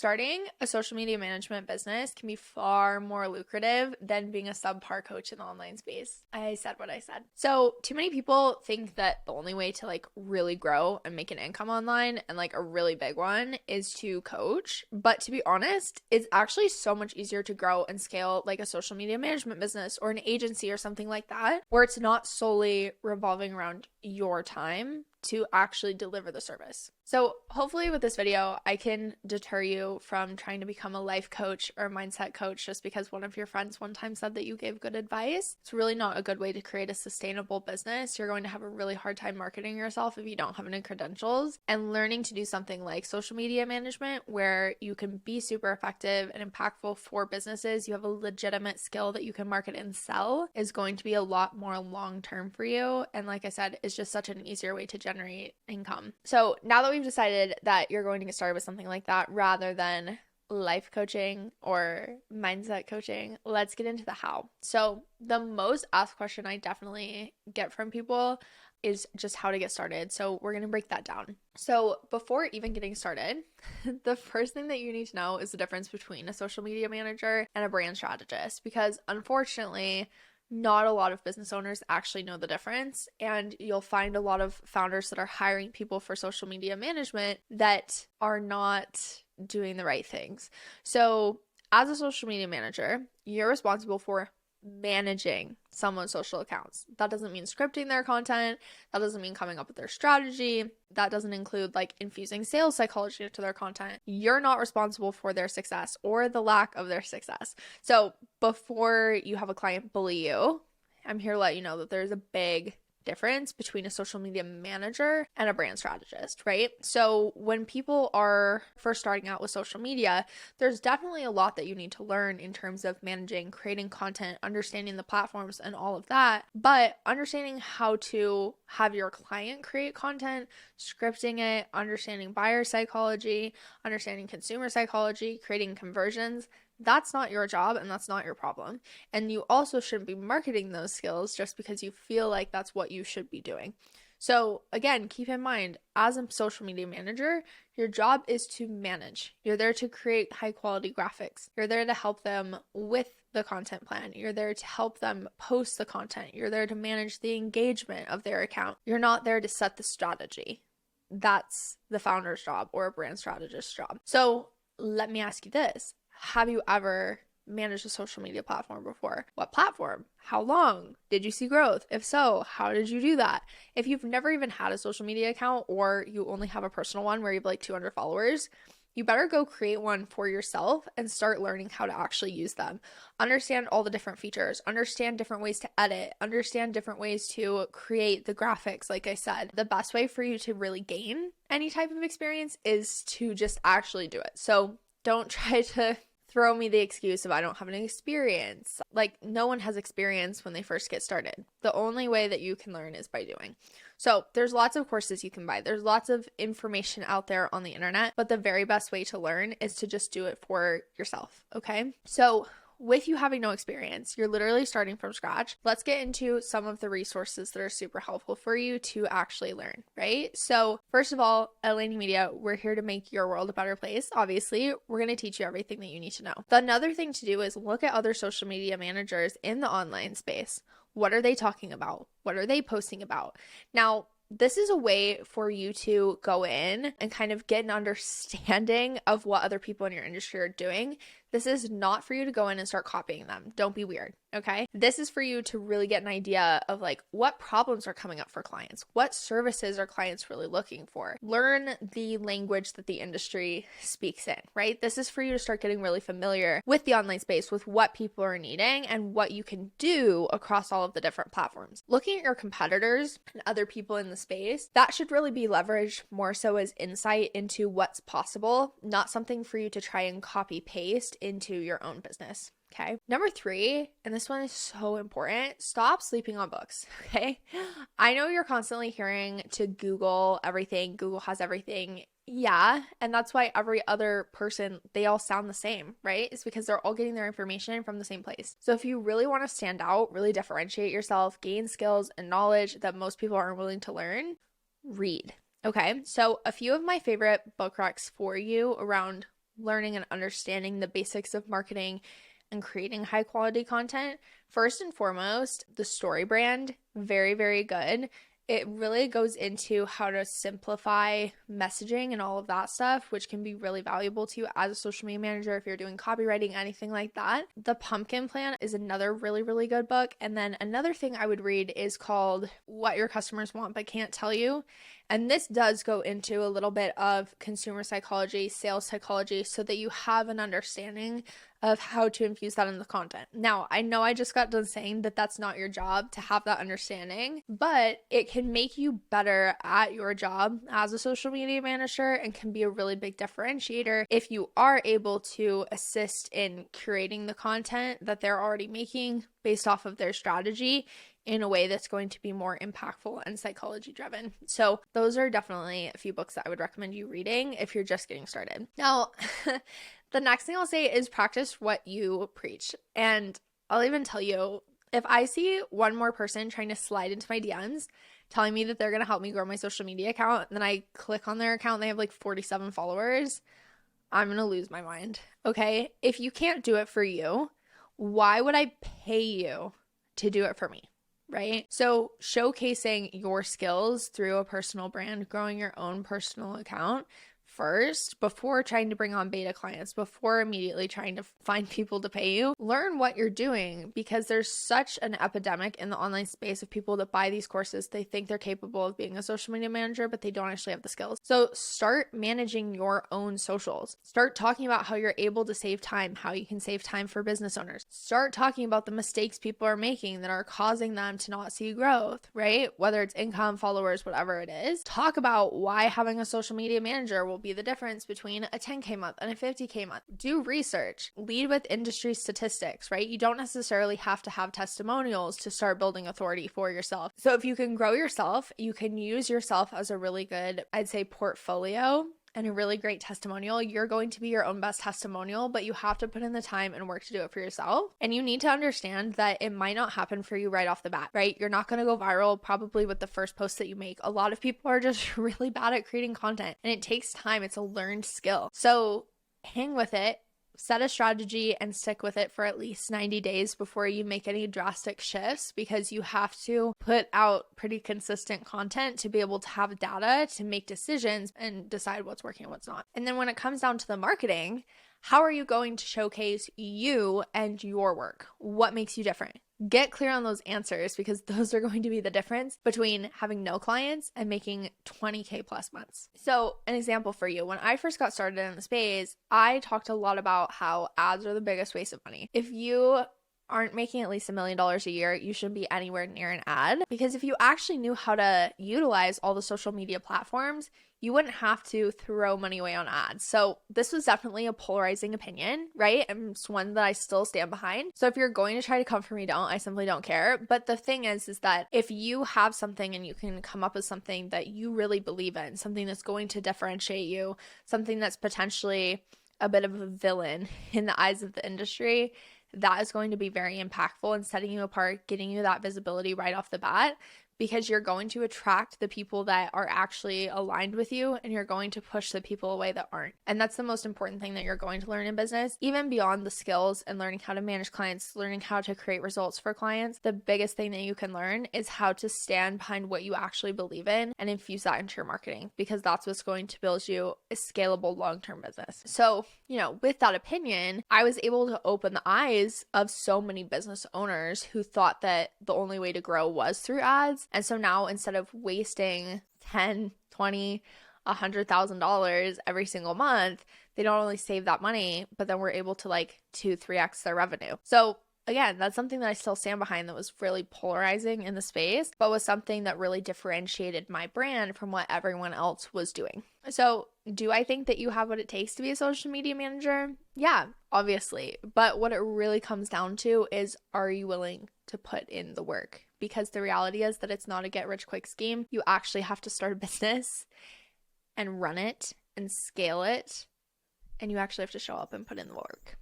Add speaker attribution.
Speaker 1: Starting a social media management business can be far more lucrative than being a subpar coach in the online space. I said what I said. So too many people think that the only way to like really grow and make an income online, and like a really big one, is to coach. But to be honest, it's actually so much easier to grow and scale like a social media management business or an agency or something like that, where it's not solely revolving around your time to actually deliver the service. So hopefully with this video, I can deter you from trying to become a life coach or a mindset coach just because one of your friends one time said that you gave good advice. It's really not a good way to create a sustainable business. You're going to have a really hard time marketing yourself if you don't have any credentials, and learning to do something like social media management where you can be super effective and impactful for businesses. You have a legitimate skill that you can market and sell is going to be a lot more long-term for you. And like I said, it's just such an easier way to generate income. So now that we've decided that you're going to get started with something like that rather than life coaching or mindset coaching, let's get into the how. So the most asked question I definitely get from people is just how to get started. So we're going to break that down. So before even getting started, the first thing that you need to know is the difference between a social media manager and a brand strategist, because unfortunately, not a lot of business owners actually know the difference, and you'll find a lot of founders that are hiring people for social media management that are not doing the right things. So as a social media manager, you're responsible for managing someone's social accounts. That doesn't mean scripting their content. That doesn't mean coming up with their strategy. That doesn't include like infusing sales psychology into their content. You're not responsible for their success or the lack of their success. So before you have a client bully you, I'm here to let you know that there's a big difference between a social media manager and a brand strategist, right? So when people are first starting out with social media, there's definitely a lot that you need to learn in terms of managing, creating content, understanding the platforms and all of that. But understanding how to have your client create content, scripting it, understanding buyer psychology, understanding consumer psychology, creating conversions, that's not your job and that's not your problem. And you also shouldn't be marketing those skills just because you feel like that's what you should be doing. So again, keep in mind, as a social media manager, your job is to manage. You're there to create high quality graphics. You're there to help them with the content plan. You're there to help them post the content. You're there to manage the engagement of their account. You're not there to set the strategy. That's the founder's job or a brand strategist's job. So let me ask you this. Have you ever managed a social media platform before? What platform? How long? Did you see growth? If so, how did you do that? If you've never even had a social media account, or you only have a personal one where you have like 200 followers, you better go create one for yourself and start learning how to actually use them. Understand all the different features, understand different ways to edit, understand different ways to create the graphics. Like I said, the best way for you to really gain any type of experience is to just actually do it. So don't try to throw me the excuse of I don't have any experience. Like, no one has experience when they first get started. The only way that you can learn is by doing. So there's lots of courses you can buy. There's lots of information out there on the internet, but the very best way to learn is to just do it for yourself, okay? So with you having no experience, you're literally starting from scratch. Let's get into some of the resources that are super helpful for you to actually learn, right? So first of all, at Lainey Media, we're here to make your world a better place. Obviously, we're going to teach you everything that you need to know. Another thing to do is look at other social media managers in the online space. What are they talking about? What are they posting about? Now, this is a way for you to go in and kind of get an understanding of what other people in your industry are doing. This is not for you to go in and start copying them. Don't be weird, okay? This is for you to really get an idea of like what problems are coming up for clients. What services are clients really looking for? Learn the language that the industry speaks in, right? This is for you to start getting really familiar with the online space, with what people are needing and what you can do across all of the different platforms. Looking at your competitors and other people in the space, that should really be leveraged more so as insight into what's possible, not something for you to try and copy paste into your own business. Okay. Number 3, and this one is so important, stop sleeping on books. Okay. I know you're constantly hearing to Google everything. Google has everything. Yeah. And that's why every other person, they all sound the same, right? It's because they're all getting their information from the same place. So if you really want to stand out, really differentiate yourself, gain skills and knowledge that most people aren't willing to learn, read. Okay. So a few of my favorite book recs for you around learning and understanding the basics of marketing and creating high quality content, first and foremost, the StoryBrand, very, very good. It really goes into how to simplify messaging and all of that stuff, which can be really valuable to you as a social media manager if you're doing copywriting, anything like that. The Pumpkin Plan is another really, really good book. And then another thing I would read is called What Your Customers Want But Can't Tell You. And this does go into a little bit of consumer psychology, sales psychology, so that you have an understanding of how to infuse that in the content. Now, I know I just got done saying that that's not your job to have that understanding, but it can make you better at your job as a social media manager and can be a really big differentiator if you are able to assist in curating the content that they're already making based off of their strategy in a way that's going to be more impactful and psychology driven. So those are definitely a few books that I would recommend you reading if you're just getting started. Now, the next thing I'll say is practice what you preach. And I'll even tell you, if I see one more person trying to slide into my DMs telling me that they're going to help me grow my social media account, and then I click on their account and they have like 47 followers, I'm going to lose my mind. Okay? If you can't do it for you, why would I pay you to do it for me? Right? So showcasing your skills through a personal brand, growing your own personal account first before trying to bring on beta clients, before immediately trying to find people to pay you. Learn what you're doing, because there's such an epidemic in the online space of people that buy these courses. They think they're capable of being a social media manager, but they don't actually have the skills. So start managing your own socials. Start talking about how you're able to save time, how you can save time for business owners. Start talking about the mistakes people are making that are causing them to not see growth, right? Whether it's income, followers, whatever it is. Talk about why having a social media manager will be the difference between a 10K month and a 50K month. Do research. Lead with industry statistics, right? You don't necessarily have to have testimonials to start building authority for yourself. So if you can grow yourself, you can use yourself as a really good, I'd say, portfolio and a really great testimonial. You're going to be your own best testimonial, but you have to put in the time and work to do it for yourself. And you need to understand that it might not happen for you right off the bat, right? You're not going to go viral probably with the first post that you make. A lot of people are just really bad at creating content, and it takes time. It's a learned skill. So hang with it. Set a strategy and stick with it for at least 90 days before you make any drastic shifts, because you have to put out pretty consistent content to be able to have data to make decisions and decide what's working and what's not. And then when it comes down to the marketing, how are you going to showcase you and your work? What makes you different? Get clear on those answers, because those are going to be the difference between having no clients and making 20K plus months. So an example for you, when I first got started in the space, I talked a lot about how ads are the biggest waste of money. If you aren't making at least $1 million a year, you shouldn't be anywhere near an ad, because if you actually knew how to utilize all the social media platforms, you wouldn't have to throw money away on ads. So this was definitely a polarizing opinion, right? And it's one that I still stand behind. So if you're going to try to come for me, don't. I simply don't care. But the thing is that if you have something and you can come up with something that you really believe in, something that's going to differentiate you, something that's potentially a bit of a villain in the eyes of the industry, that is going to be very impactful in setting you apart, getting you that visibility right off the bat, because you're going to attract the people that are actually aligned with you, and you're going to push the people away that aren't. And that's the most important thing that you're going to learn in business. Even beyond the skills and learning how to manage clients, learning how to create results for clients, the biggest thing that you can learn is how to stand behind what you actually believe in and infuse that into your marketing, because that's what's going to build you a scalable long-term business. So, with that opinion, I was able to open the eyes of so many business owners who thought that the only way to grow was through ads. And so now, instead of wasting $10, $20, $100,000 every single month, they don't only save that money, but then we're able to 2-3x their revenue. So again, that's something that I still stand behind, that was really polarizing in the space, but was something that really differentiated my brand from what everyone else was doing. So do I think that you have what it takes to be a social media manager? Yeah, obviously. But what it really comes down to is, are you willing to put in the work? Because the reality is that it's not a get-rich-quick scheme. You actually have to start a business and run it and scale it, and you actually have to show up and put in the work.